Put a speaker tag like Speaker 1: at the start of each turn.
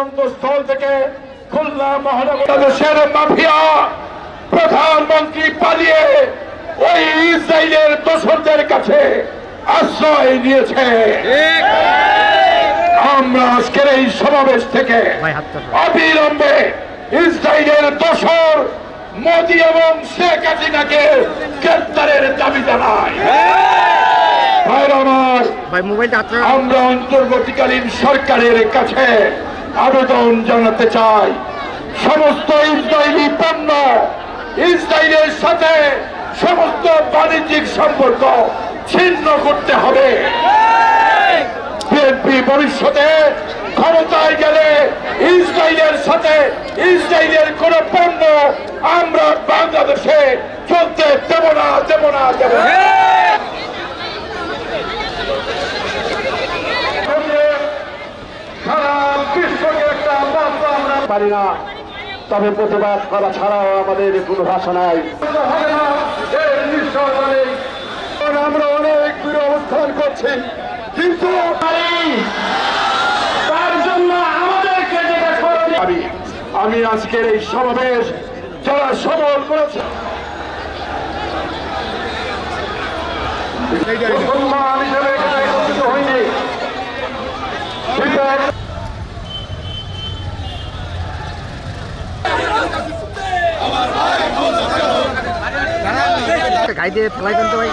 Speaker 1: অন্তঃস্থল থেকে খুলনা মহানগরের মাফিয়া প্রধানমন্ত্রী পালিয়ে ওই ইসরায়েলের দোসরদের কাছে আশ্রয় নিয়েছে। আমরা আজকের এই সমাবেশ থেকে অবিলম্বে ইসরায়েলের দোসর মোদী এবং শেখ হাসিনাকে গ্রেফতারের দাবি জানাই। আমরা অন্তর্বর্তীকালীন সরকারের কাছে আবেদন জানাতে চাই, সমস্ত ইসরায়েলি পণ্য ইসরায়েলের সাথে সমস্ত বাণিজ্যিক সম্পর্ক ছিন্ন করতে হবে। বিএনপি ভবিষ্যতে ক্ষমতায় গেলে ইসরায়েলের সাথে ইসরায়েলের কোন পণ্য আমরা বাংলাদেশে চলতে দেব না, দেব না, দেব না। সারা বিশ্বকে একটা বার্তা আমরা পারি না, তবে প্রতিবাদ করা ছাড়াও আমাদের কোনো ভাষা নাই। আমরা অনেক দূরে অবস্থান করছি, কিন্তু তার জন্য আমাদেরকে যেটা করণীয়, আমি আজকের এই সমাবেশ যারা সফল করেছে মুসলমান হিসেবে একত্রিত হয়নি।
Speaker 2: গাড়ি দিয়ে ফেলাই দেন তো ভাই।